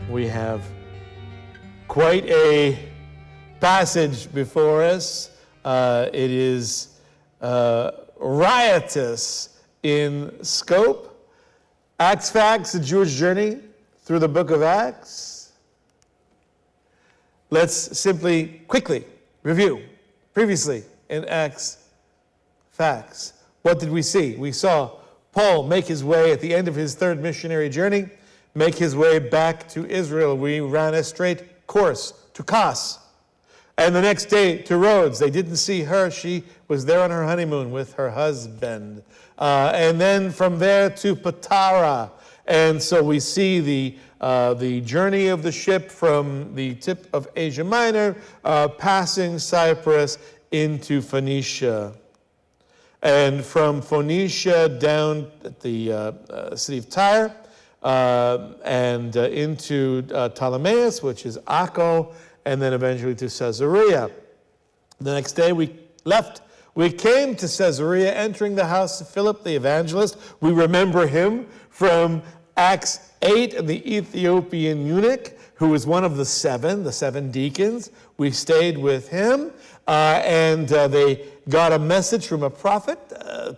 We have quite a passage before us. It is riotous in scope. Acts Facts, a Jewish journey through the book of Acts. Let's simply quickly review previously in Acts Facts. What did we see? We saw Paul make his way at the end of his third missionary journey, make his way back to Israel. We ran a straight course to Kos. And the next day to Rhodes. They didn't see her. She was there on her honeymoon with her husband. And then from there to Patara. And so we see the journey of the ship from the tip of Asia Minor, passing Cyprus into Phoenicia. And from Phoenicia down at the city of Tyre, and into Ptolemais, which is Akko, and then eventually to Caesarea. The next day we left. We came to Caesarea, entering the house of Philip the evangelist. We remember him from Acts 8, and the Ethiopian eunuch, who was one of the seven deacons. We stayed with him, and they got a message from a prophet.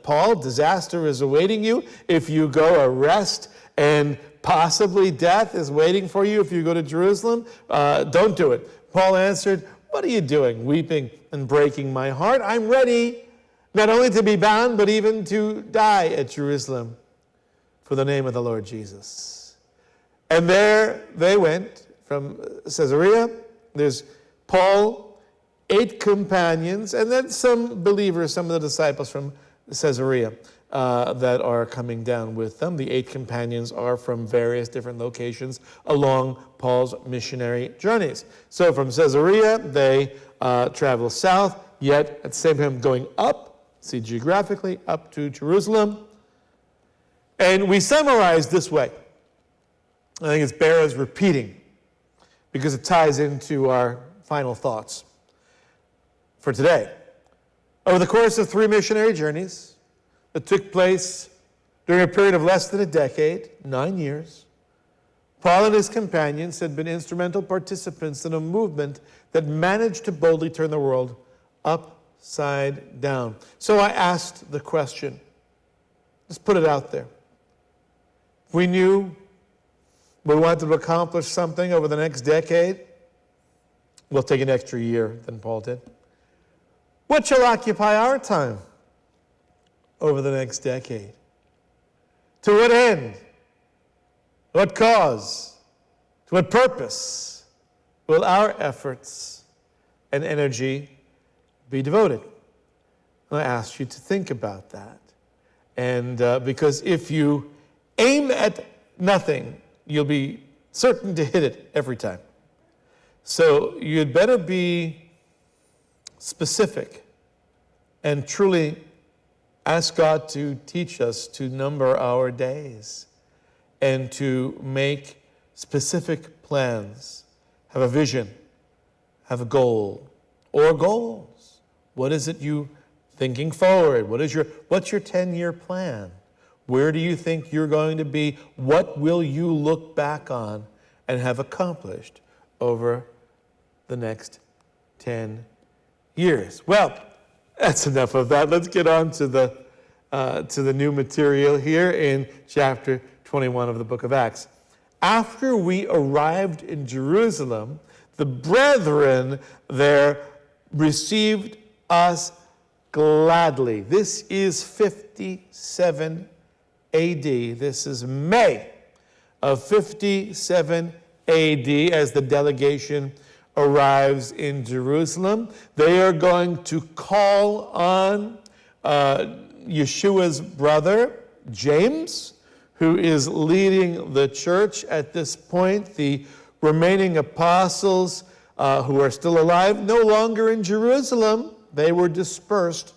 Paul, disaster is awaiting you if you go. Arrest and possibly death is waiting for you if you go to Jerusalem. Don't do it. Paul answered, what are you doing, weeping and breaking my heart? I'm ready not only to be bound, but even to die at Jerusalem for the name of the Lord Jesus. And there they went from Caesarea. There's Paul, 8 companions, and then some believers, some of the disciples from Caesarea that are coming down with them. The 8 companions are from various different locations along Paul's missionary journeys. So from Caesarea, they travel south, yet at the same time going up, see geographically, up to Jerusalem. And we summarize this way. I think it bears repeating because it ties into our final thoughts for today. Over the course of 3 missionary journeys that took place during a period of less than a decade, 9 years, Paul and his companions had been instrumental participants in a movement that managed to boldly turn the world upside down. So I asked the question, let's put it out there. If we knew we wanted to accomplish something over the next decade, we'll take an extra year than Paul did. What shall occupy our time over the next decade? To what end? What cause? To what purpose will our efforts and energy be devoted? And I ask you to think about that. And because if you aim at nothing, you'll be certain to hit it every time. So you'd better be specific and truly ask God to teach us to number our days and to make specific plans, have a vision, have a goal or goals. What is it you thinking forward? What's your 10-year plan? Where do you think you're going to be? What will you look back on and have accomplished over the next 10 years? Well, that's enough of that. Let's get on to the new material here in chapter 21 of the book of Acts. After we arrived in Jerusalem, the brethren there received us gladly. This is 57 AD. This is May of 57 AD as the delegation arrives in Jerusalem. They are going to call on Yeshua's brother, James, who is leading the church at this point. The remaining apostles who are still alive, no longer in Jerusalem. They were dispersed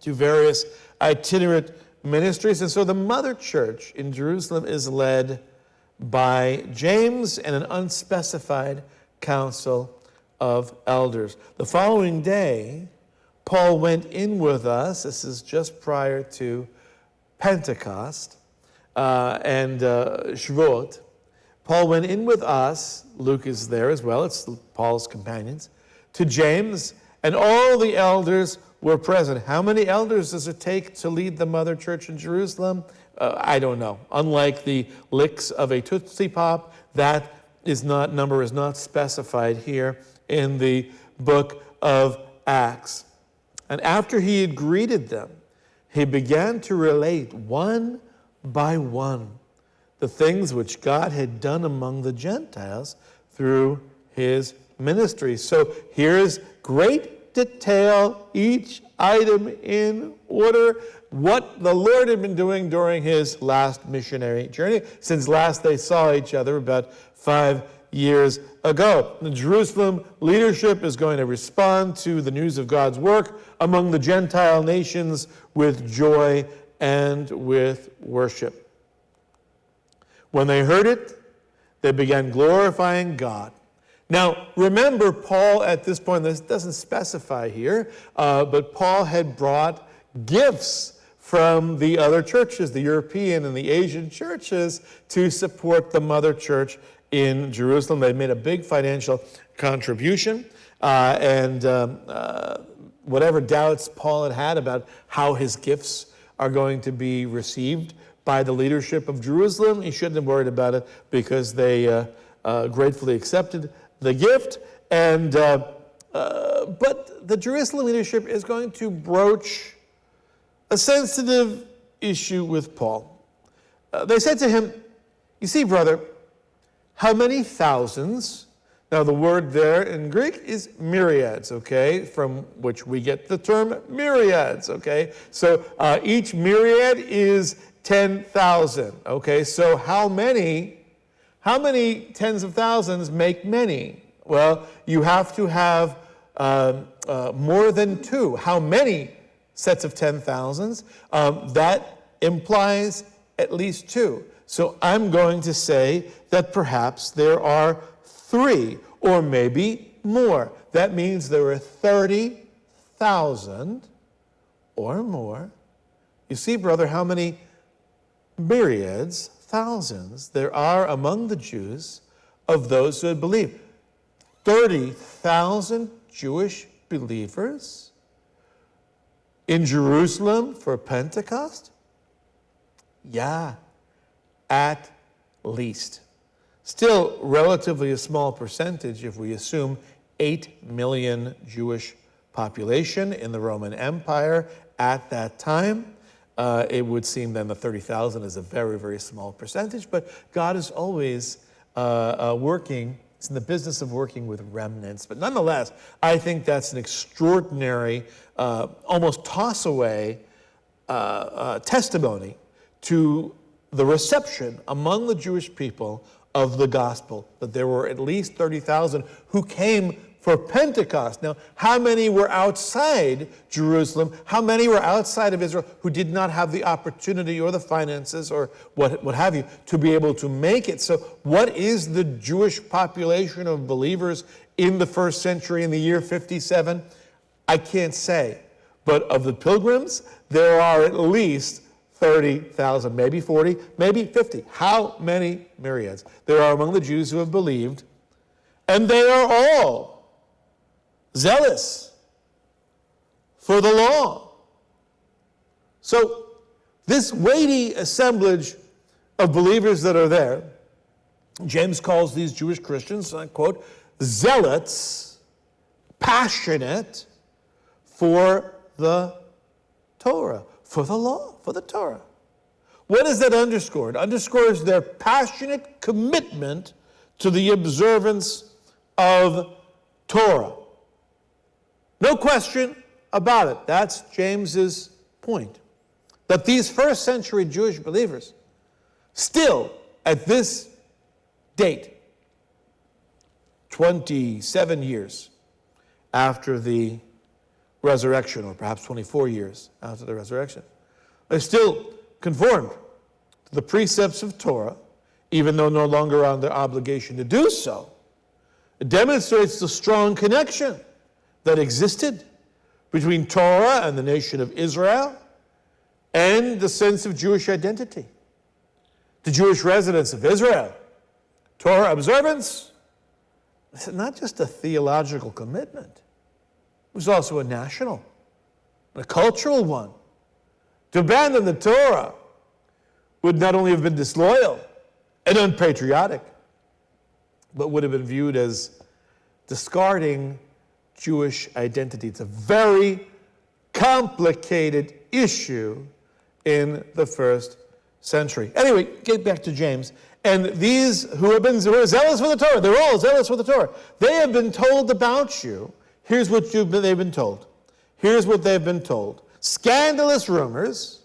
to various itinerant ministries. And so the mother church in Jerusalem is led by James and an unspecified council of elders. The following day, Paul went in with us. This is just prior to Pentecost and Shavuot. Paul went in with us, Luke is there as well, it's Paul's companions, to James, and all the elders were present. How many elders does it take to lead the mother church in Jerusalem? I don't know. Unlike the licks of a Tootsie Pop, that number is not specified here in the book of Acts. And after he had greeted them, he began to relate one by one the things which God had done among the Gentiles through his ministry. So here's great detail, each item in order, what the Lord had been doing during his last missionary journey, since last they saw each other about 5 years ago. The Jerusalem leadership is going to respond to the news of God's work among the Gentile nations with joy and with worship. When they heard it, they began glorifying God. Now, remember, Paul at this point, this doesn't specify here, but Paul had brought gifts from the other churches, the European and the Asian churches, to support the mother church in Jerusalem. They made a big financial contribution, and whatever doubts Paul had about how his gifts are going to be received by the leadership of Jerusalem, he shouldn't have worried about it, because they gratefully accepted the gift. And but the Jerusalem leadership is going to broach a sensitive issue with Paul. They said to him, "You see, brother, how many thousands?" Now, the word there in Greek is myriads, okay, from which we get the term myriads, okay? So each myriad is 10,000, okay? So how many tens of thousands make many? Well, you have to have more than two. How many sets of 10,000s? That implies at least two. So I'm going to say that perhaps there are 3 or maybe more. That means there are 30,000 or more. You see, brother, how many myriads, thousands, there are among the Jews of those who had believed. 30,000 Jewish believers in Jerusalem for Pentecost? Yeah, at least. Still relatively a small percentage if we assume 8 million Jewish population in the Roman Empire at that time. It would seem then the 30,000 is a very, very small percentage, but God is always working. It's in the business of working with remnants. But nonetheless, I think that's an extraordinary, almost toss-away testimony to the reception among the Jewish people of the gospel, that there were at least 30,000 who came for Pentecost. Now, how many were outside Jerusalem? How many were outside of Israel who did not have the opportunity or the finances or what have you to be able to make it? So what is the Jewish population of believers in the first century in the year 57? I can't say. But of the pilgrims, there are at least 30,000, maybe 40, maybe 50. How many myriads there are among the Jews who have believed, and they are all zealous for the law. So this weighty assemblage of believers that are there, James calls these Jewish Christians, I quote, zealots, passionate for the Torah, for the law, for the Torah. What does that underscore? It underscores their passionate commitment to the observance of Torah. No question about it. That's James's point. That these first century Jewish believers, still at this date, 27 years after the resurrection, or perhaps 24 years after the resurrection, they're still conformed to the precepts of Torah, even though no longer under obligation to do so. It demonstrates the strong connection that existed between Torah and the nation of Israel and the sense of Jewish identity. The Jewish residents of Israel Torah observance is not just a theological commitment. It was also a national, a cultural one. To abandon the Torah would not only have been disloyal and unpatriotic, but would have been viewed as discarding Jewish identity. It's a very complicated issue in the first century. Anyway, get back to James. And these who are zealous for the Torah, they're all zealous for the Torah. They have been told about you. Here's what they've been told. Here's what they've been told. Scandalous rumors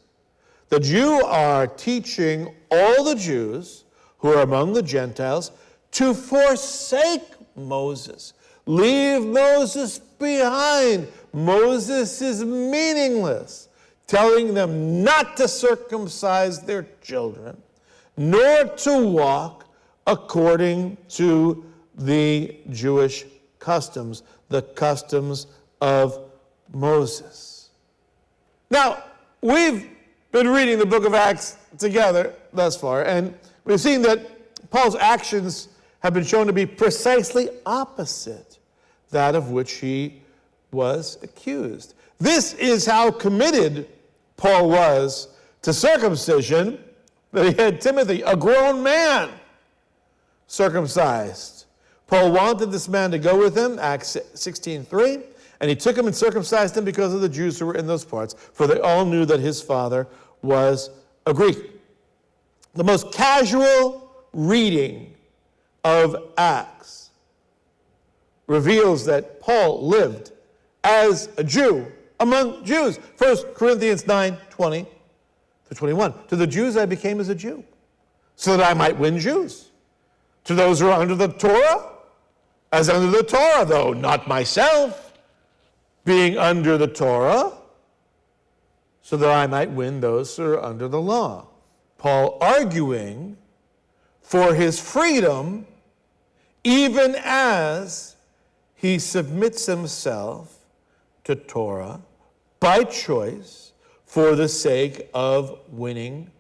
that you are teaching all the Jews who are among the Gentiles to forsake Moses. Leave Moses behind. Moses is meaningless. Telling them not to circumcise their children, nor to walk according to the Jewish customs, the customs of Moses. Now, we've been reading the book of Acts together thus far, and we've seen that Paul's actions have been shown to be precisely opposite that of which he was accused. This is how committed Paul was to circumcision that he had Timothy, a grown man, circumcised. Paul wanted this man to go with him, Acts 16:3, and he took him and circumcised him because of the Jews who were in those parts, for they all knew that his father was a Greek. The most casual reading of Acts reveals that Paul lived as a Jew among Jews. 1 Corinthians 9:20-21. To the Jews I became as a Jew, so that I might win Jews. To those who are under the Torah, as under the Torah, though not myself, being under the Torah, so that I might win those who are under the law. Paul arguing for his freedom, even as he submits himself to Torah by choice for the sake of winning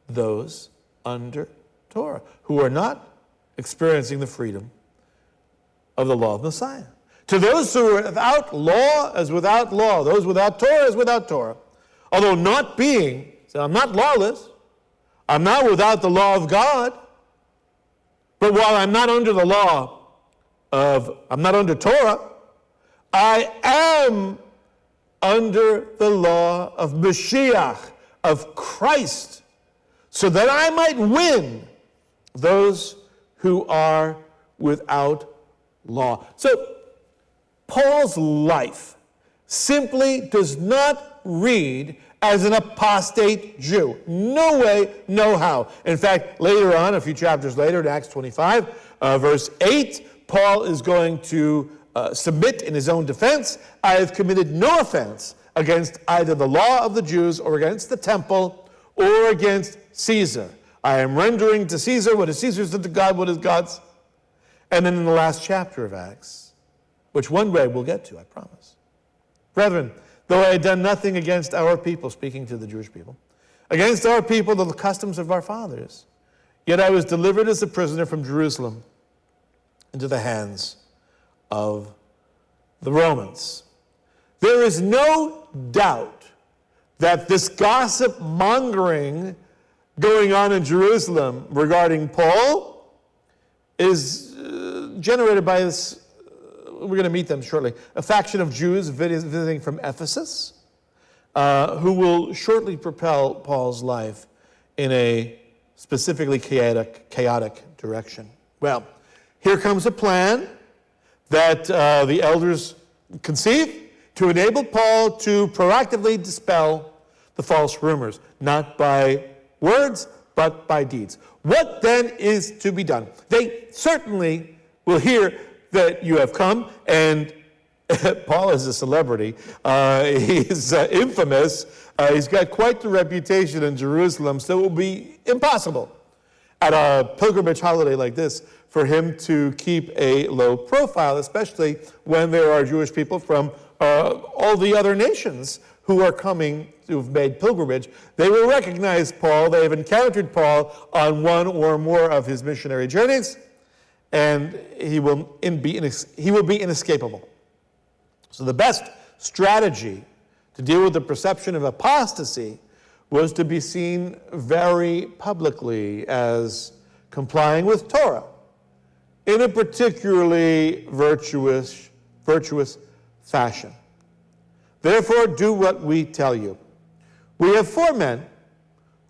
those under Torah who are not experiencing the freedom of the law of Messiah. To those who are without law as without law, those without Torah as without Torah, although not being, so I'm not lawless, I'm not without the law of God, but while I'm not under the law I'm not under Torah, I am under the law of Mashiach, of Christ, so that I might win those who are without law. So Paul's life simply does not read as an apostate Jew. No way, no how. In fact, later on, a few chapters later, in Acts 25, verse 8, Paul is going to submit in his own defense, I have committed no offense against either the law of the Jews or against the temple or against Caesar. I am rendering to Caesar what is Caesar's, and to God what is God's. And then in the last chapter of Acts, which one day we'll get to, I promise. Brethren, though I had done nothing against our people, speaking to the Jewish people, against our people, the customs of our fathers, yet I was delivered as a prisoner from Jerusalem into the hands of the Romans. There is no doubt that this gossip mongering going on in Jerusalem regarding Paul is generated by this, we're going to meet them shortly, a faction of Jews visiting from Ephesus, who will shortly propel Paul's life in a specifically chaotic direction. Well, here comes a plan that the elders conceive to enable Paul to proactively dispel the false rumors, not by words, but by deeds. What then is to be done? They certainly will hear that you have come, and Paul is a celebrity. He's infamous. He's got quite the reputation in Jerusalem, so it will be impossible at a pilgrimage holiday like this for him to keep a low profile, especially when there are Jewish people from all the other nations who are coming to have made pilgrimage. They will recognize Paul. They have encountered Paul on one or more of his missionary journeys, and he will be inescapable. So the best strategy to deal with the perception of apostasy was to be seen very publicly as complying with Torah in a particularly virtuous fashion. Therefore, do what we tell you. We have 4 men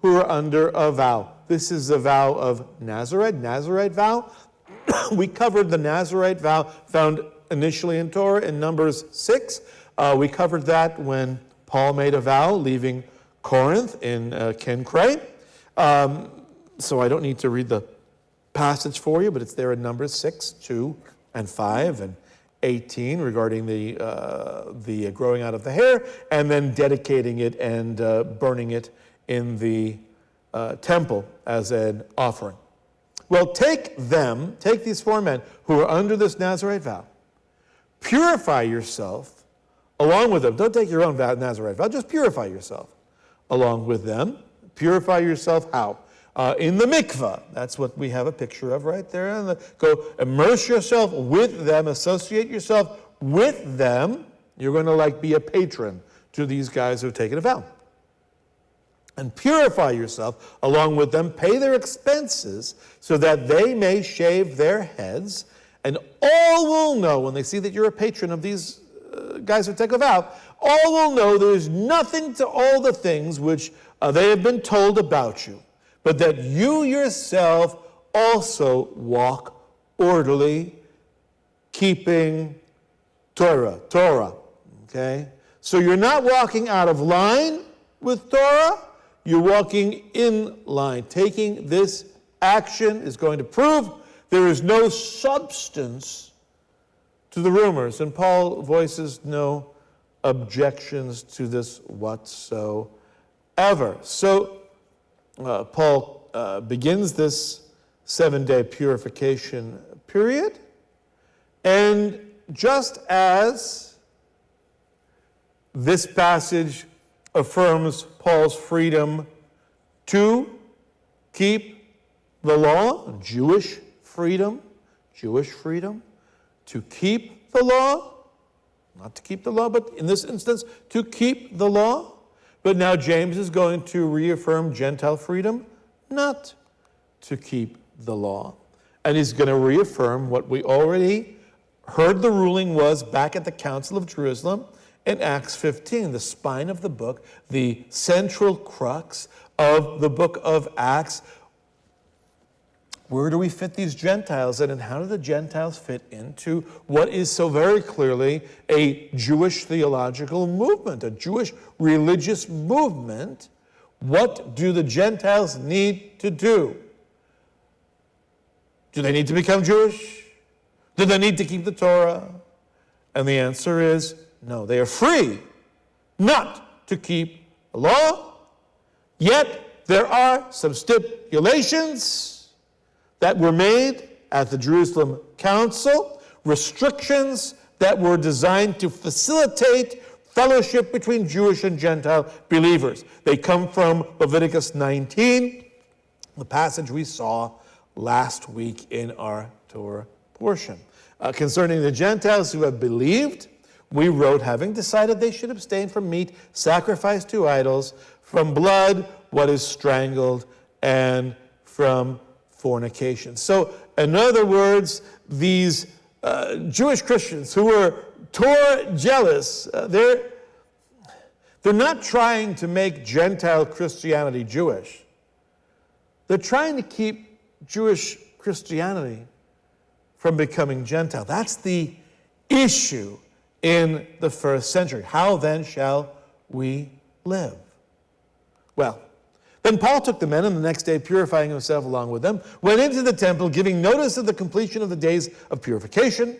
who are under a vow. This is the vow of Nazarite vow. We covered the Nazarite vow found initially in Torah in Numbers 6. We covered that when Paul made a vow leaving Corinth in Kencre. So I don't need to read the passage for you, but it's there in Numbers 6, 2, and 5, and 18 regarding the growing out of the hair, and then dedicating it and burning it in the temple as an offering. Well, take these 4 men who are under this Nazarite vow, purify yourself along with them. Don't take your own Nazarite vow, just purify yourself along with them. Purify yourself how? In the mikvah. That's what we have a picture of right there. Go immerse yourself with them, associate yourself with them. You're going to be a patron to these guys who have taken a vow. And purify yourself along with them, pay their expenses so that they may shave their heads, and all will know when they see that you're a patron of these guys who take a vow, all will know there is nothing to all the things which they have been told about you, but that you yourself also walk orderly, keeping Torah, okay? So you're not walking out of line with Torah, you're walking in line. Taking this action is going to prove there is no substance to the rumors, and Paul voices no objections to this whatsoever. So Paul begins this 7-day purification period, and just as this passage affirms Paul's freedom to keep the law, Jewish freedom, to keep the law, not to keep the law, but in this instance, to keep the law. But now James is going to reaffirm Gentile freedom, not to keep the law. And he's going to reaffirm what we already heard the ruling was back at the Council of Jerusalem in Acts 15, the spine of the book, the central crux of the book of Acts. Where do we fit these Gentiles in, and how do the Gentiles fit into what is so very clearly a Jewish theological movement, a Jewish religious movement? What do the Gentiles need to do? Do they need to become Jewish? Do they need to keep the Torah? And the answer is no. They are free not to keep the law, yet there are some stipulations that were made at the Jerusalem Council, restrictions that were designed to facilitate fellowship between Jewish and Gentile believers. They come from Leviticus 19, the passage we saw last week in our Torah portion. Concerning the Gentiles who have believed, we wrote, having decided they should abstain from meat sacrificed to idols, from blood, what is strangled, and from fornication. So, in other words, these Jewish Christians who were Torah jealous, they're not trying to make Gentile Christianity Jewish. They're trying to keep Jewish Christianity from becoming Gentile. That's the issue in the first century. How then shall we live? Well, then Paul took the men, and the next day, purifying himself along with them, went into the temple, giving notice of the completion of the days of purification,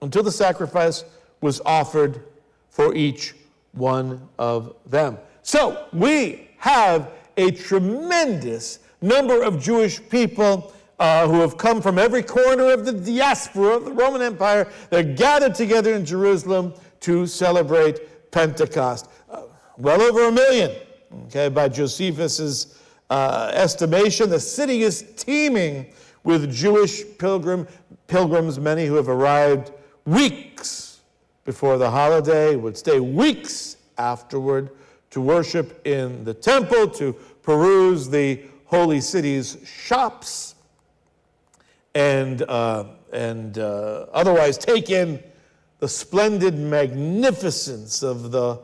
until the sacrifice was offered for each one of them. So we have a tremendous number of Jewish people who have come from every corner of the diaspora of the Roman Empire. They're gathered together in Jerusalem to celebrate Pentecost. Well over 1 million. Okay, by Josephus's estimation, the city is teeming with Jewish pilgrims, many who have arrived weeks before the holiday, would stay weeks afterward to worship in the temple, to peruse the holy city's shops, and otherwise take in the splendid magnificence of the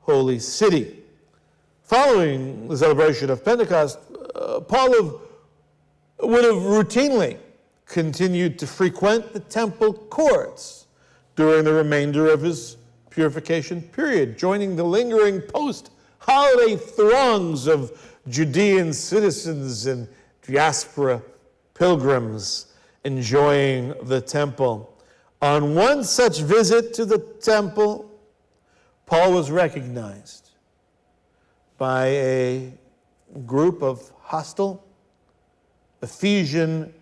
holy city. Following the celebration of Pentecost, Paul would have routinely continued to frequent the temple courts during the remainder of his purification period, joining the lingering post-holiday throngs of Judean citizens and diaspora pilgrims enjoying the temple. On one such visit to the temple, Paul was recognized by a group of hostile Ephesian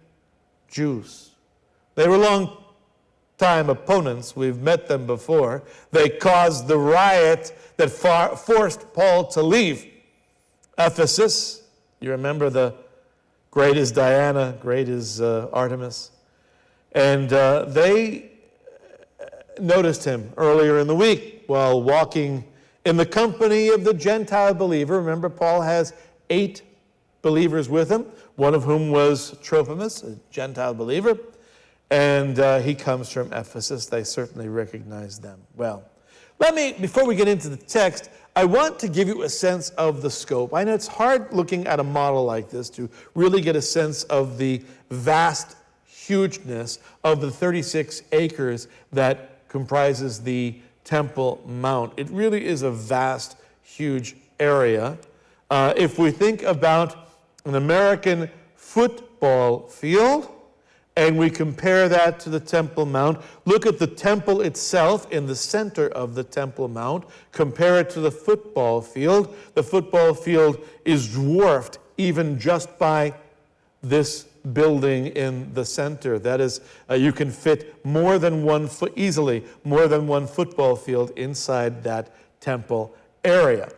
Jews. They were long-time opponents. We've met them before. They caused the riot that forced Paul to leave Ephesus. You remember the great is Diana, great is Artemis. And they noticed him earlier in the week while walking in the company of the Gentile believer. Remember, Paul has 8 believers with him, one of whom was Trophimus, a Gentile believer, and he comes from Ephesus. They certainly recognize them well. Before we get into the text, I want to give you a sense of the scope. I know it's hard looking at a model like this to really get a sense of the vast hugeness of the 36 acres that comprises the Temple Mount. It really is a vast, huge area. If we think about an American football field, and we compare that to the Temple Mount, look at the temple itself in the center of the Temple Mount, compare it to the football field. The football field is dwarfed even just by this building in the center. That is, you can fit easily more than one football field inside that temple area.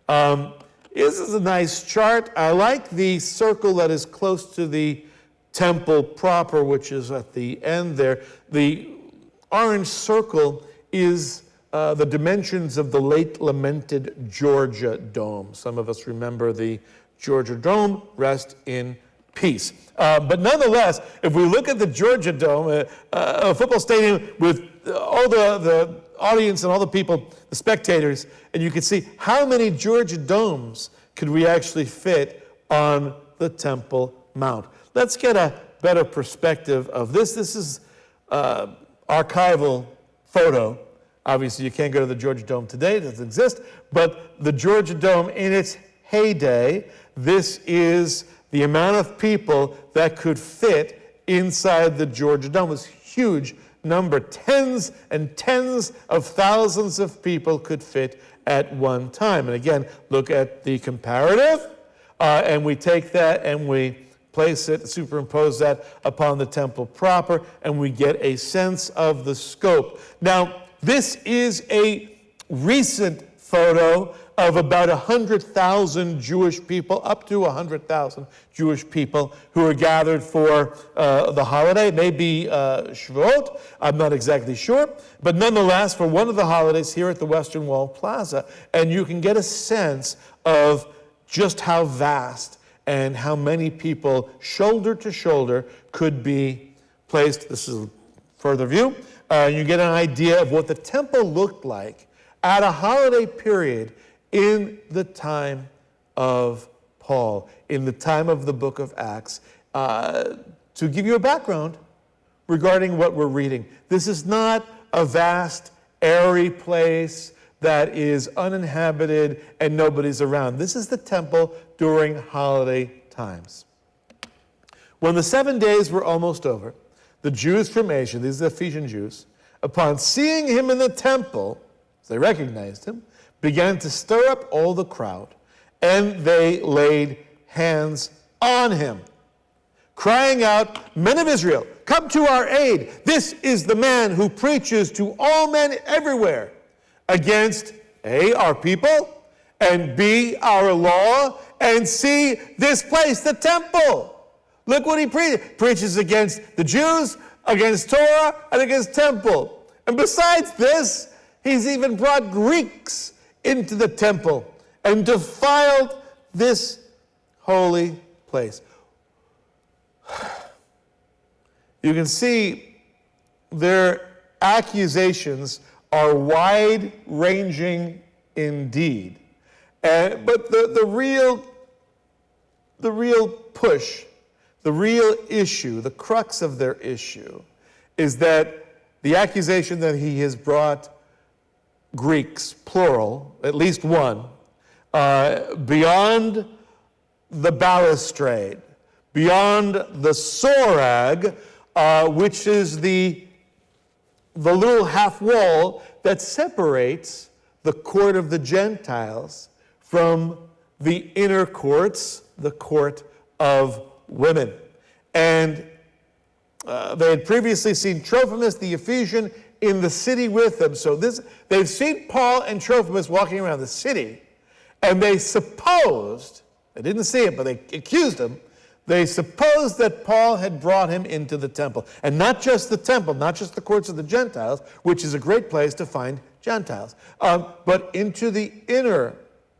This is a nice chart. I like the circle that is close to the temple proper, which is at the end there. The orange circle is the dimensions of the late lamented Georgia Dome. Some of us remember the Georgia Dome. Rest in peace. But nonetheless, if we look at the Georgia Dome, a football stadium with all the audience and all the people, the spectators, and you can see how many Georgia Domes could we actually fit on the Temple Mount. Let's get a better perspective of this. This is archival photo. Obviously, you can't go to the Georgia Dome today. It doesn't exist. But the Georgia Dome in its heyday, this is the amount of people that could fit inside the Georgia Dome. It was a huge number. Tens and tens of thousands of people could fit at one time. And again, look at the comparative, and we take that and we place it, superimpose that upon the temple proper, and we get a sense of the scope. Now, this is a recent photo of about 100,000 Jewish people, up to 100,000 Jewish people who are gathered for the holiday. It may be Shavuot, I'm not exactly sure, but nonetheless, for one of the holidays here at the Western Wall Plaza, and you can get a sense of just how vast and how many people, shoulder to shoulder, could be placed. This is a further view. You get an idea of what the temple looked like at a holiday period in the time of Paul, in the time of the book of Acts. To give you a background regarding what we're reading, this is not a vast, airy place that is uninhabited and nobody's around. This is the temple during holiday times. When the 7 days were almost over, the Jews from Asia, these are the Ephesian Jews, upon seeing him in the temple, they recognized him, began to stir up all the crowd, and they laid hands on him, crying out, "Men of Israel, come to our aid. This is the man who preaches to all men everywhere against A, our people, and B, our law, and C, this place, the temple. Look what he preaches. Preaches against the Jews, against Torah, and against temple. And besides this, he's even brought Greeks into the temple and defiled this holy place. You can see their accusations are wide-ranging indeed. But the real push, the real issue, the crux of their issue is that the accusation that he has brought Greeks, plural, at least one, beyond the balustrade, beyond the sorag, which is the little half wall that separates the court of the Gentiles from the inner courts, the court of women. And they had previously seen Trophimus the Ephesian in the city with them. So they've seen Paul and Trophimus walking around the city, and they supposed, they didn't see it, but they accused him, they supposed that Paul had brought him into the temple. And not just the temple, not just the courts of the Gentiles, which is a great place to find Gentiles, but into the inner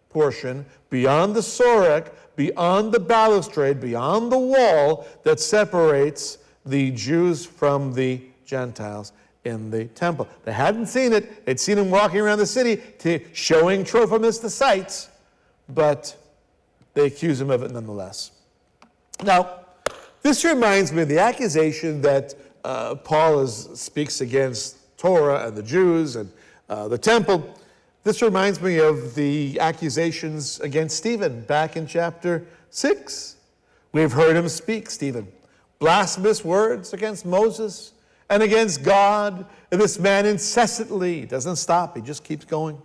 portion, beyond the sorek, beyond the balustrade, beyond the wall that separates the Jews from the Gentiles in the temple. They hadn't seen it. They'd seen him walking around the city showing Trophimus the sights, but they accuse him of it nonetheless. Now, this reminds me of the accusation that Paul speaks against Torah and the Jews and the temple. This reminds me of the accusations against Stephen back in chapter 6. We've heard him speak, Stephen, blasphemous words against Moses and against God. And this man incessantly doesn't stop. He just keeps going.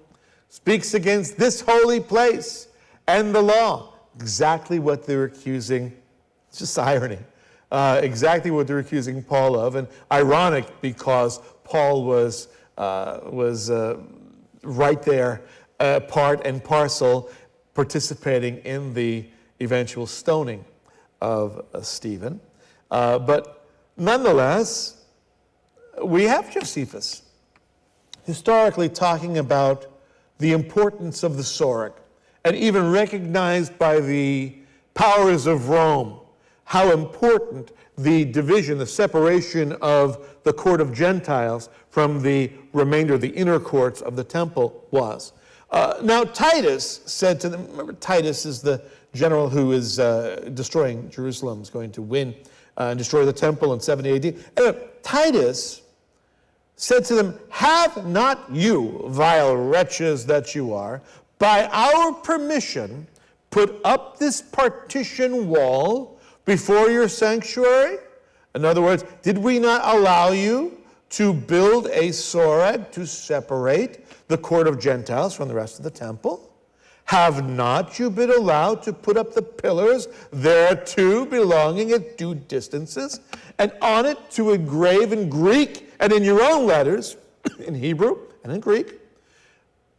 Speaks against this holy place and the law. Exactly what they're accusing. It's just irony. Exactly what they're accusing Paul of. And ironic because Paul was right there, part and parcel, participating in the eventual stoning of Stephen. But nonetheless, we have Josephus historically talking about the importance of the sorek, and even recognized by the powers of Rome how important the division, the separation of the court of Gentiles from the remainder of the inner courts of the temple was. Now Titus said to them, remember Titus is the general who is destroying Jerusalem, is going to win and destroy the temple in 70 AD. And Titus said to them, "Have not you, vile wretches that you are, by our permission put up this partition wall before your sanctuary?" In other words, did we not allow you to build a soreg to separate the court of Gentiles from the rest of the temple? Have not you been allowed to put up the pillars thereto belonging at due distances, and on it to engrave in Greek and in your own letters, in Hebrew and in Greek,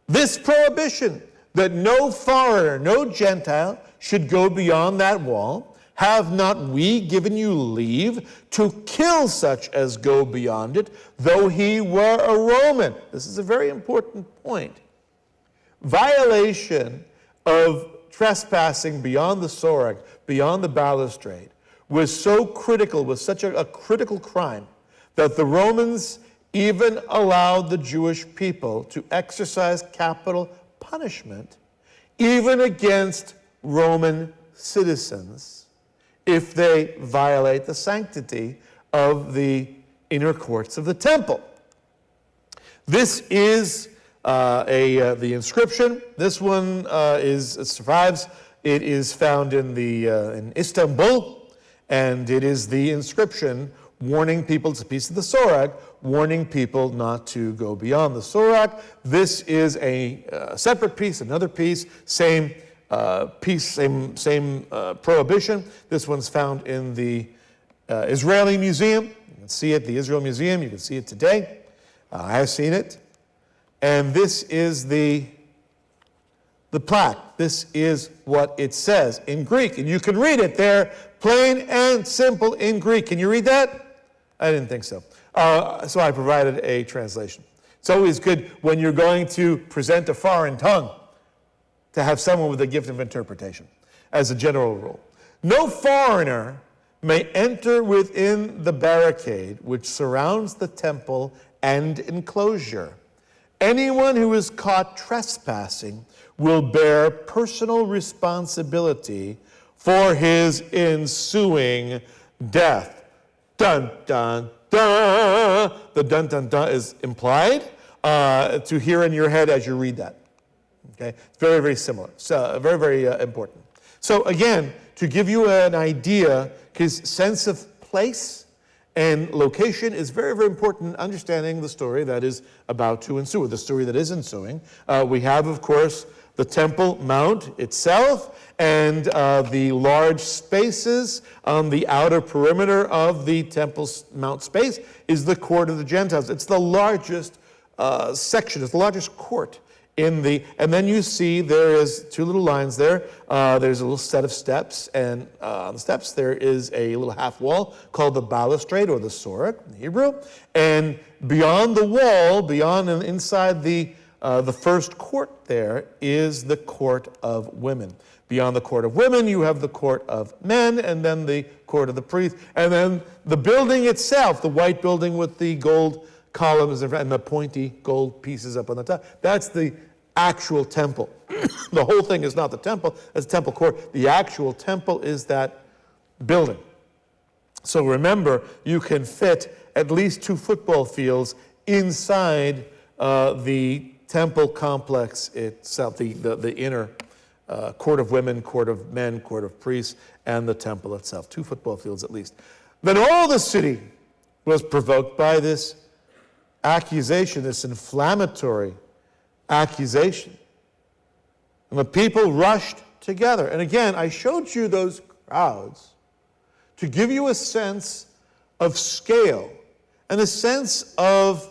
this prohibition that no foreigner, no Gentile should go beyond that wall? Have not we given you leave to kill such as go beyond it, though he were a Roman? This is a very important point. Violation of trespassing beyond the soreg, beyond the balustrade, was so critical, was such a critical crime, that the Romans even allowed the Jewish people to exercise capital punishment, even against Roman citizens, if they violate the sanctity of the inner courts of the temple. This is the inscription. This one survives. It is found in Istanbul, and it is the inscription warning people, it's a piece of the sorag, warning people not to go beyond the sorag. This is a separate piece, another piece, same prohibition. This one's found in the Israeli Museum. You can see it, the Israel Museum. You can see it today. I have seen it. And this is the the plaque. This is what it says in Greek. And you can read it there, plain and simple in Greek. Can you read that? I didn't think so. So I provided a translation. It's always good when you're going to present a foreign tongue to have someone with a gift of interpretation, as a general rule. No foreigner may enter within the barricade which surrounds the temple and enclosure. Anyone who is caught trespassing will bear personal responsibility for his ensuing death. Dun, dun, dun. The dun, dun, dun is implied to hear in your head as you read that. Okay, it's very, very similar. So very, very important. So again, to give you an idea, his sense of place and location is very, very important in understanding the story that is about to ensue, the story that is ensuing. We have, of course, the Temple Mount itself and the large spaces on the outer perimeter of the Temple Mount space is the court of the Gentiles. It's the largest section, it's the largest court in the, and then you see there is two little lines there. There's a little set of steps, and on the steps there is a little half wall called the balustrade or the sorek in Hebrew. And beyond the wall, beyond and inside the first court there is the court of women. Beyond the court of women, you have the court of men, and then the court of the priests, and then the building itself, the white building with the gold columns and the pointy gold pieces up on the top. That's the actual temple. The whole thing is not the temple, it's temple court. The actual temple is that building. So remember, you can fit at least 2 football fields inside the temple complex itself, the inner court of women, court of men, court of priests, and the temple itself. 2 football fields at least. Then all the city was provoked by this accusation, this inflammatory accusation. And the people rushed together. And again, I showed you those crowds to give you a sense of scale and a sense of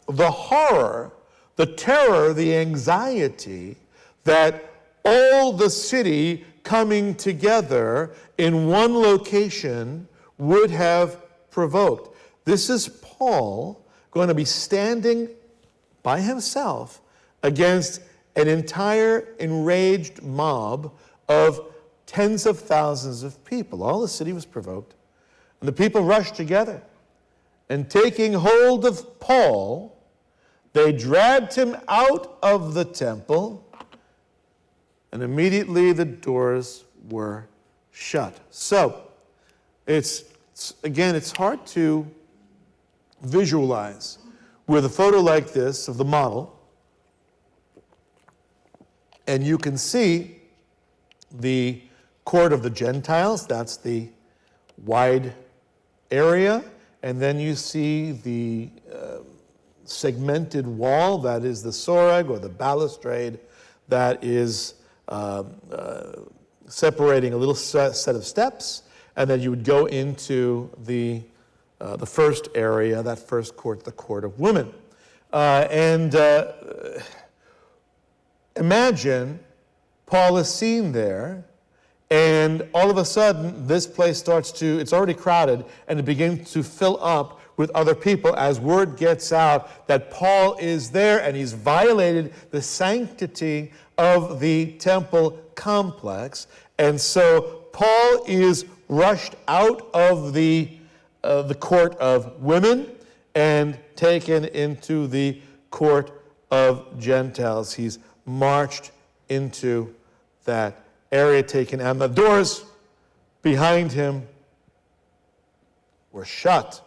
the horror, the terror, the anxiety that all the city coming together in one location would have provoked. This is Paul going to be standing by himself against an entire enraged mob of tens of thousands of people. All the city was provoked. And the people rushed together. And taking hold of Paul, they dragged him out of the temple, and immediately the doors were shut. So, it's hard to visualize with a photo like this of the model, and you can see the court of the Gentiles, that's the wide area, and then you see the segmented wall, that is the soreg or the balustrade, that is separating a little set of steps, and then you would go into the first area, that first court, the court of women. Imagine Paul is seen there, and all of a sudden, this place it's already crowded, and it begins to fill up with other people as word gets out that Paul is there, and he's violated the sanctity of the temple complex. And so Paul is rushed out of the court of women and taken into the court of Gentiles. He's marched into that area, taken, and the doors behind him were shut.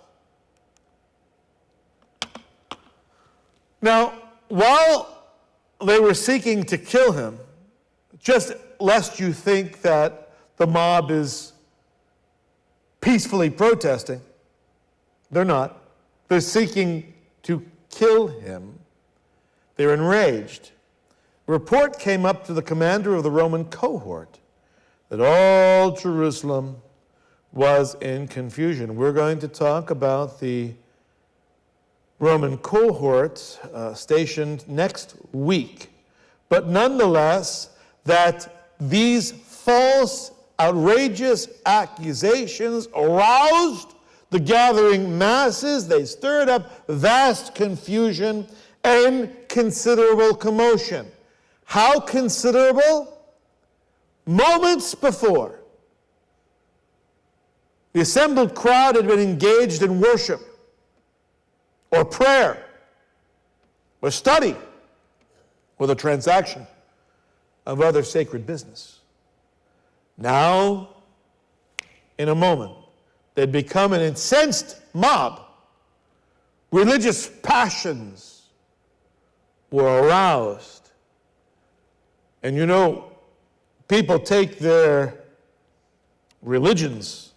Now, while they were seeking to kill him, just lest you think that the mob is peacefully protesting, they're not. They're seeking to kill him. They're enraged. A report came up to the commander of the Roman cohort that all Jerusalem was in confusion. We're going to talk about the Roman cohort stationed next week. But nonetheless, that these false, outrageous accusations aroused the gathering masses. They stirred up vast confusion and considerable commotion. How considerable? Moments before, the assembled crowd had been engaged in worship or prayer or study or the transaction of other sacred business. Now, in a moment, they'd become an incensed mob. Religious passions were aroused. And you know, people take their religions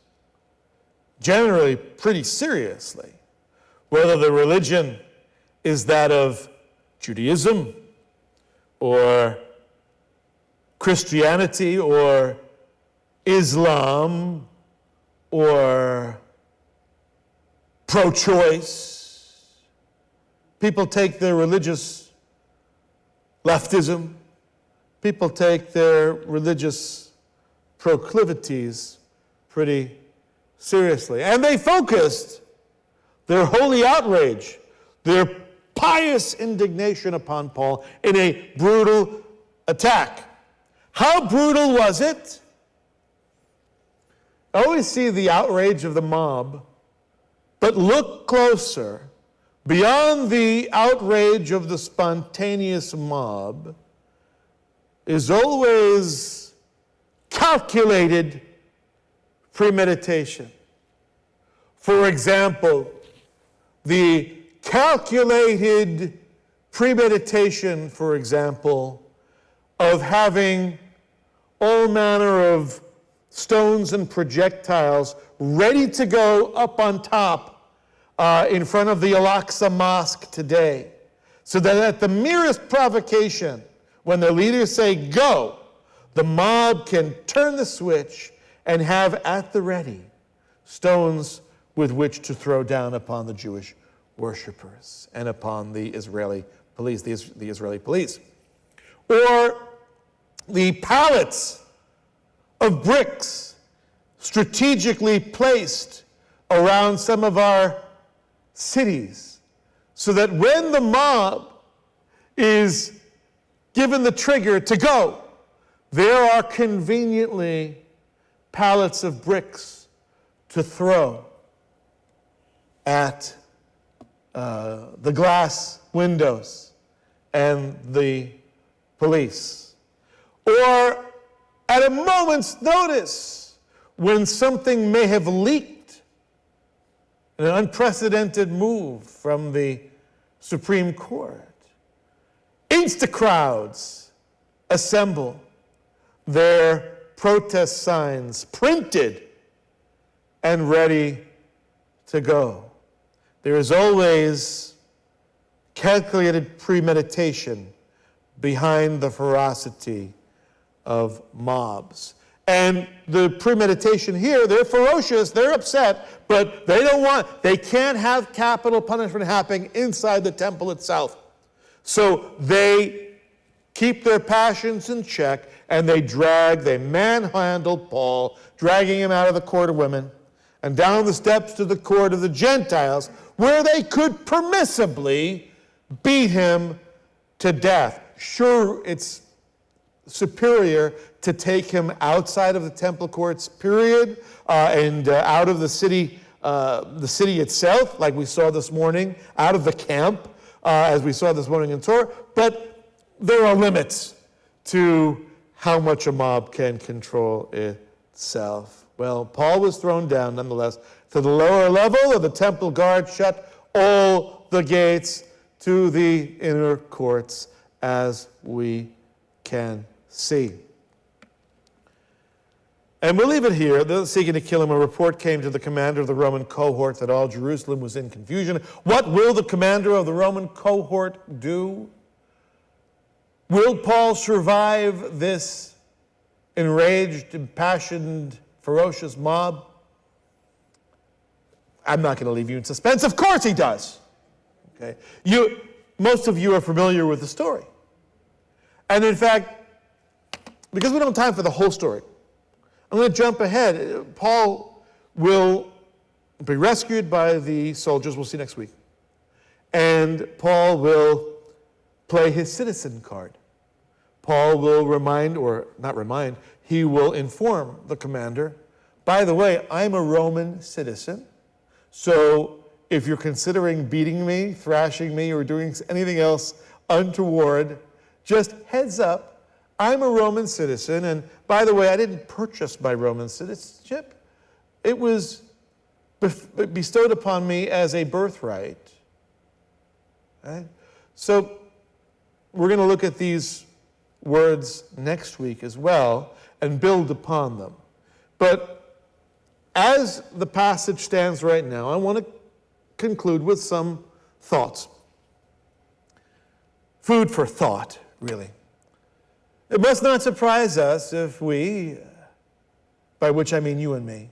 generally pretty seriously, whether the religion is that of Judaism or Christianity or Islam or pro-choice. People take their religious leftism, people take their religious proclivities pretty seriously. And they focused their holy outrage, their pious indignation upon Paul in a brutal attack. How brutal was it? I always see the outrage of the mob, but look closer. Beyond the outrage of the spontaneous mob is always calculated premeditation. For example, the calculated premeditation, for example, of having all manner of stones and projectiles ready to go up on top in front of the Al-Aqsa Mosque today, so that at the merest provocation, when the leaders say go, the mob can turn the switch and have at the ready stones with which to throw down upon the Jewish worshipers and upon the Israeli police, the Israeli police. Or the pallets of bricks strategically placed around some of our cities, so that when the mob is given the trigger to go, there are conveniently pallets of bricks to throw at the glass windows and the police. Or at a moment's notice, when something may have leaked, an unprecedented move from the Supreme Court, insta-crowds assemble, their protest signs printed and ready to go. There is always calculated premeditation behind the ferocity of mobs. And the premeditation here, they're ferocious, they're upset, but they can't have capital punishment happening inside the temple itself. So they keep their passions in check, and they manhandled Paul, dragging him out of the court of women and down the steps to the court of the Gentiles, where they could permissibly beat him to death. Sure, it's superior to take him outside of the temple courts, period, and out of the city itself, like we saw this morning, out of the camp, as we saw this morning in Torah. But there are limits to how much a mob can control itself. Well, Paul was thrown down, nonetheless, to the lower level of the temple guard, shut all the gates to the inner courts, as we can see. And we'll leave it here. They're seeking to kill him. A report came to the commander of the Roman cohort that all Jerusalem was in confusion. What will the commander of the Roman cohort do? Will Paul survive this enraged, impassioned, ferocious mob? I'm not going to leave you in suspense. Of course he does. Okay? Most of you are familiar with the story. And in fact, because we don't have time for the whole story, I'm going to jump ahead. Paul will be rescued by the soldiers. We'll see next week. And Paul will play his citizen card. Paul will he will inform the commander, by the way, I'm a Roman citizen, so if you're considering beating me, thrashing me, or doing anything else untoward, just heads up, I'm a Roman citizen, and by the way, I didn't purchase my Roman citizenship. It was bestowed upon me as a birthright. Right? So we're going to look at these words next week as well and build upon them. But as the passage stands right now, I want to conclude with some thoughts. Food for thought, really. It must not surprise us if we, by which I mean you and me,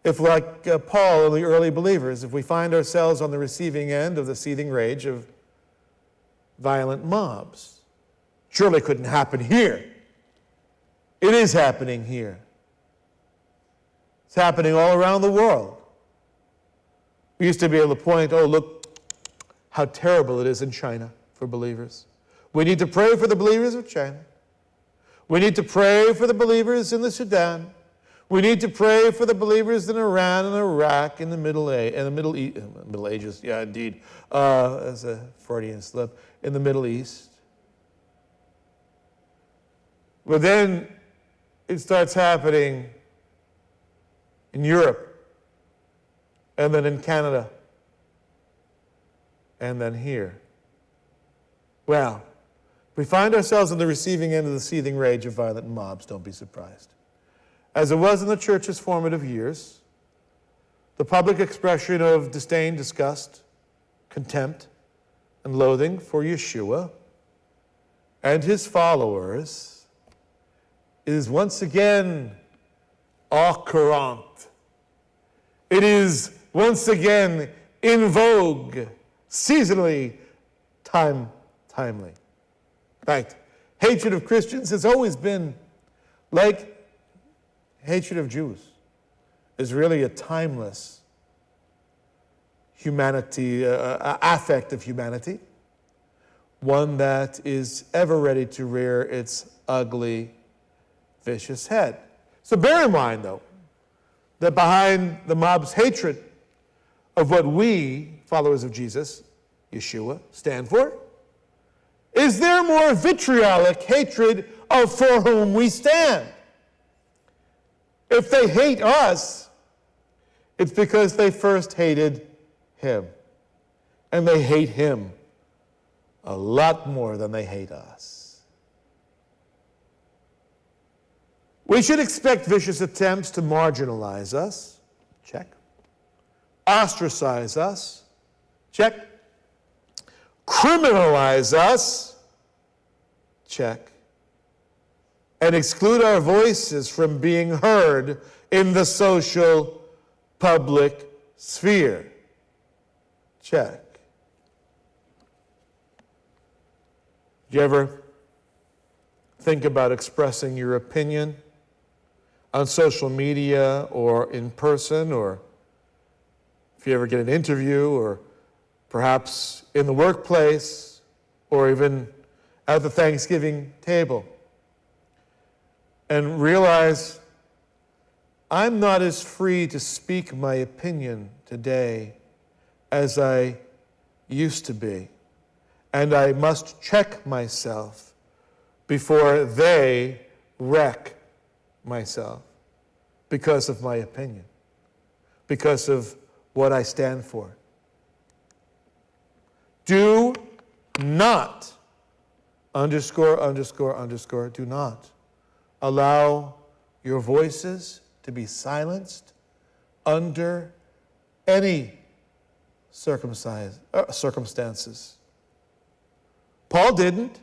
if like Paul and the early believers, if we find ourselves on the receiving end of the seething rage of violent mobs. Surely couldn't happen here. It is happening here. It's happening all around the world. We used to be able to point, oh, look how terrible it is in China for believers. We need to pray for the believers of China. We need to pray for the believers in the Sudan. We need to pray for the believers in Iran and Iraq in the Middle Ages. Yeah, indeed. As a Freudian slip. In the Middle East. But then it starts happening in Europe, and then in Canada, and then here. Well, we find ourselves on the receiving end of the seething rage of violent mobs, don't be surprised. As it was in the church's formative years, the public expression of disdain, disgust, contempt, and loathing for Yeshua and his followers is once again au courant. It is once again in vogue, seasonally timely. In fact, hatred of Christians has always been like hatred of Jews. Is really a timeless humanity, affect of humanity, one that is ever ready to rear its ugly, vicious head. So bear in mind, though, that behind the mob's hatred of what we, followers of Jesus, Yeshua, stand for, is there more vitriolic hatred of for whom we stand? If they hate us, it's because they first hated him. And they hate him a lot more than they hate us. We should expect vicious attempts to marginalize us. Check. Ostracize us. Check. Criminalize us. Check. And exclude our voices from being heard in the social public sphere. Check. Do you ever think about expressing your opinion on social media or in person, or if you ever get an interview, or perhaps in the workplace, or even at the Thanksgiving table, and realize I'm not as free to speak my opinion today as I used to be. And I must check myself before they wreck myself because of my opinion, because of what I stand for. Do not, do not allow your voices to be silenced under any circumstances. Paul didn't.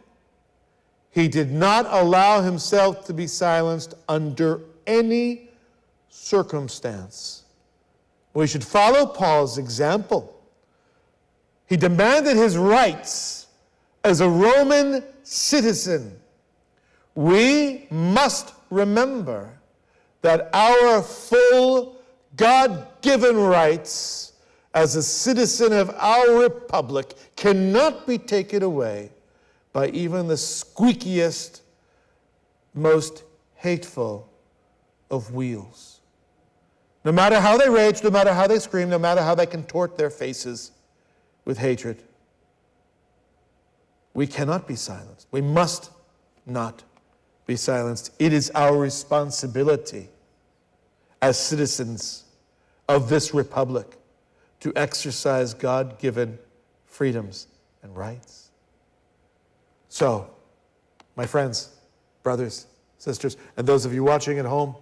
He did not allow himself to be silenced under any circumstance. We should follow Paul's example. He demanded his rights as a Roman citizen, we must remember that our full God-given rights as a citizen of our republic cannot be taken away by even the squeakiest, most hateful of wheels. No matter how they rage, no matter how they scream, no matter how they contort their faces with hatred, we cannot be silenced. We must not be silenced. It is our responsibility as citizens of this republic to exercise God-given freedoms and rights. So, my friends, brothers, sisters, and those of you watching at home,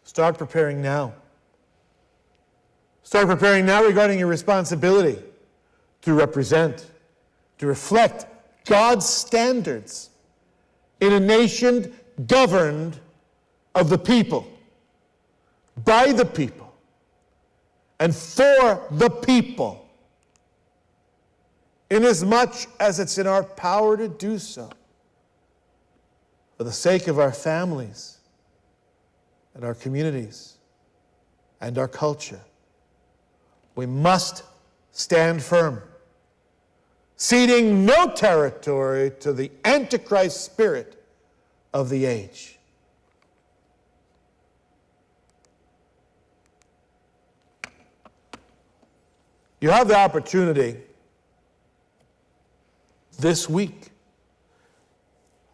start preparing now. Start preparing now regarding your responsibility to represent, to reflect God's standards in a nation governed of the people, by the people, and for the people, inasmuch as it's in our power to do so, for the sake of our families and our communities and our culture. We must stand firm, ceding no territory to the Antichrist spirit of the age. You have the opportunity this week.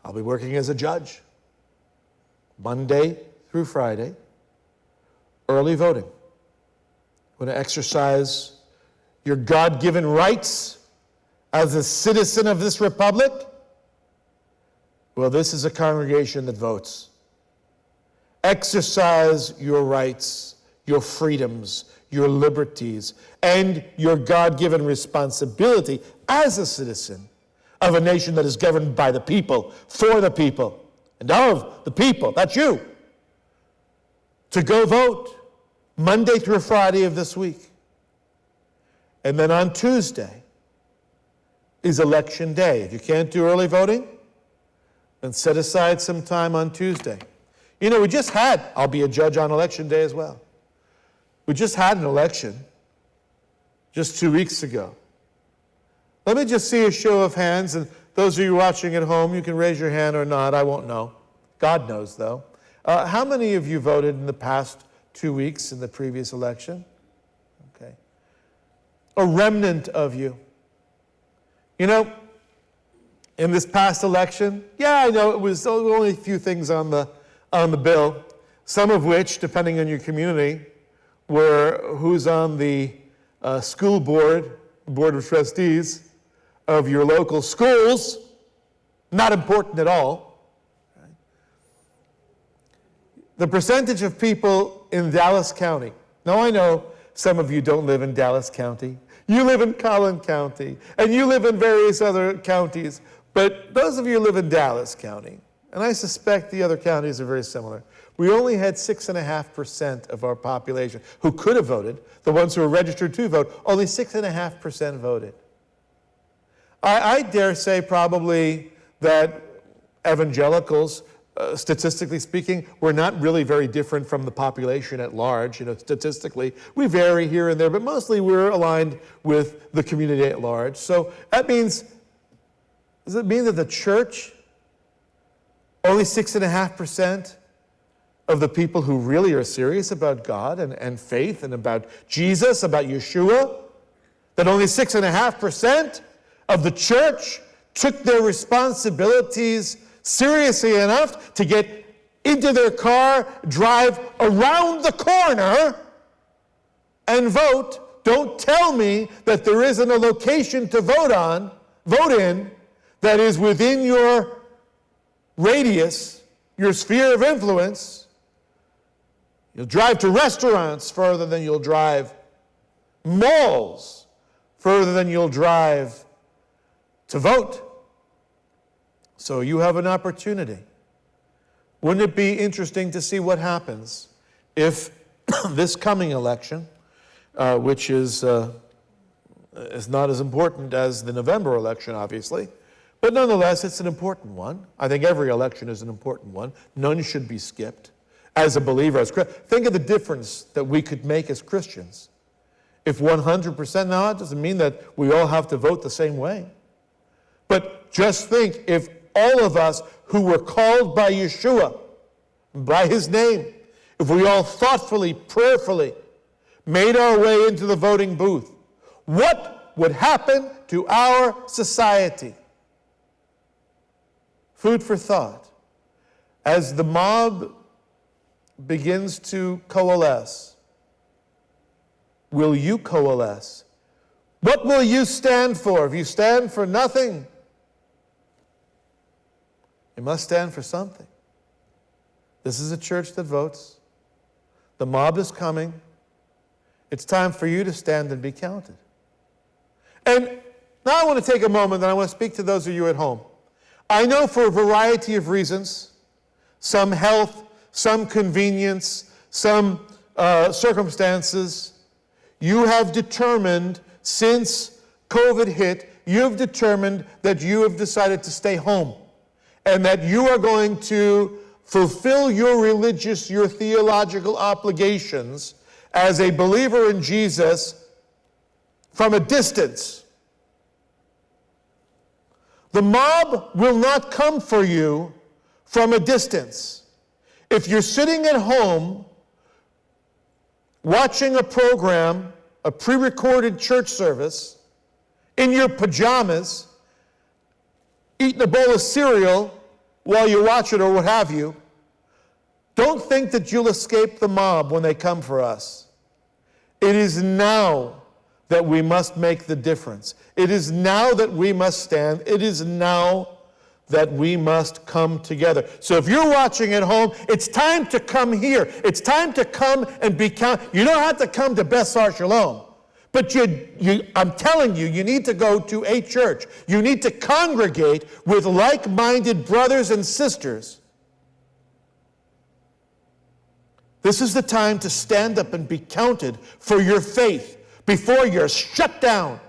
I'll be working as a judge, Monday through Friday, early voting. I'm going to exercise your God-given rights as a citizen of this republic. Well, this is a congregation that votes. Exercise your rights, your freedoms, your liberties, and your God-given responsibility as a citizen of a nation that is governed by the people, for the people, and of the people. That's you. To go vote Monday through Friday of this week. And then on Tuesday is election day. If you can't do early voting, then set aside some time on Tuesday. You know, I'll be a judge on election day as well. We just had an election just 2 weeks ago. Let me just see a show of hands, and those of you watching at home, you can raise your hand or not, I won't know. God knows, though. How many of you voted in the past 2 weeks in the previous election? Okay. A remnant of you. You know, in this past election, I know it was only a few things on the bill, some of which, depending on your community, were who's on the school board of trustees of your local schools. Not important at all. Right? The percentage of people in Dallas County. Now I know some of you don't live in Dallas County. You live in Collin County, and you live in various other counties, but those of you who live in Dallas County, and I suspect the other counties are very similar, we only had 6.5% of our population who could have voted, the ones who were registered to vote, only 6.5% voted. I dare say probably that evangelicals, statistically speaking, were not really very different from the population at large. You know, statistically, we vary here and there, but mostly we're aligned with the community at large. So that means, does it mean that the church, only 6.5% of the people who really are serious about God and faith and about Jesus, about Yeshua, that only 6.5% of the church took their responsibilities seriously enough to get into their car, drive around the corner, and vote? Don't tell me that there isn't a location to vote in, that is within your radius, your sphere of influence. You'll drive to restaurants further than you'll drive, malls further than you'll drive to vote. So you have an opportunity. Wouldn't it be interesting to see what happens if this coming election, which is not as important as the November election, obviously, but But nonetheless, it's an important one. I think every election is an important one. None should be skipped. As a believer, think of the difference that we could make as Christians. If 100%, now it doesn't mean that we all have to vote the same way. But just think, if all of us who were called by Yeshua, by his name, if we all thoughtfully, prayerfully made our way into the voting booth, what would happen to our society? Food for thought. As the mob begins to coalesce, will you coalesce? What will you stand for? If you stand for nothing, you must stand for something. This is a church that votes. The mob is coming. It's time for you to stand and be counted. And now I want to take a moment and I want to speak to those of you at home. I know for a variety of reasons, some health, some convenience, some circumstances, you have determined, since COVID hit, you have determined that you have decided to stay home and that you are going to fulfill your religious, your theological obligations as a believer in Jesus from a distance. The mob will not come for you from a distance. If you're sitting at home watching a program, a pre-recorded church service, in your pajamas, eating a bowl of cereal while you watch it or what have you, don't think that you'll escape the mob when they come for us. It is now that we must make the difference. It is now that we must stand. It is now that we must come together. So if you're watching at home, it's time to come here. It's time to come and be counted. You don't have to come to Beth Sar Shalom. But I'm telling you, you need to go to a church. You need to congregate with like-minded brothers and sisters. This is the time to stand up and be counted for your faith before you're shut down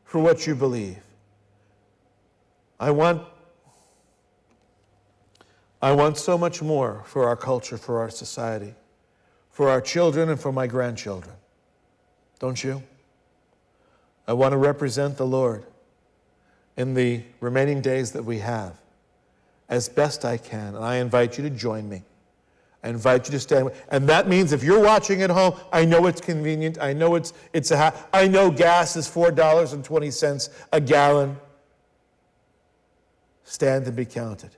for what you believe. I want so much more for our culture, for our society, for our children and for my grandchildren. Don't you? I want to represent the Lord in the remaining days that we have as best I can. And I invite you to join me. I invite you to stand. And that means if you're watching at home, I know it's convenient. I know I know gas is $4.20 a gallon. Stand and be counted.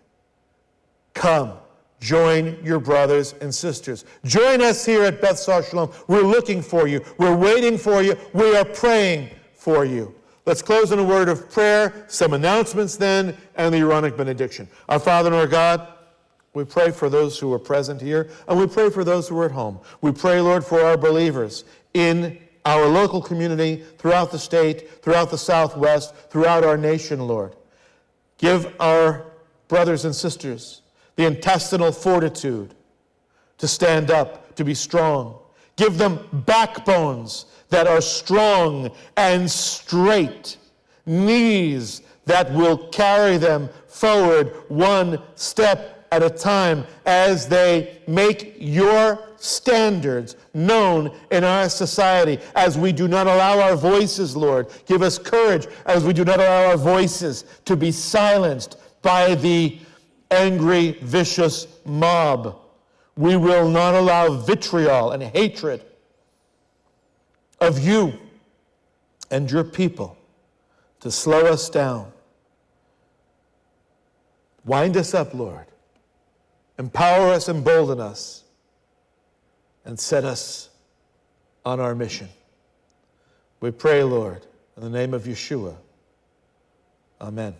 Come, join your brothers and sisters. Join us here at Beth Sar Shalom. We're looking for you. We're waiting for you. We are praying for you. Let's close in a word of prayer, some announcements then, and the Aaronic benediction. Our Father and our God, we pray for those who are present here, and we pray for those who are at home. We pray, Lord, for our believers in our local community, throughout the state, throughout the Southwest, throughout our nation, Lord. Give our brothers and sisters the intestinal fortitude to stand up, to be strong. Give them backbones that are strong and straight, knees that will carry them forward one step at a time as they make your standards known in our society. As we do not allow our voices, Lord, give us courage as we do not allow our voices to be silenced by the angry, vicious mob. We will not allow vitriol and hatred of you and your people to slow us down. Wind us up, Lord. Empower us, embolden us, and set us on our mission. We pray, Lord, in the name of Yeshua. Amen.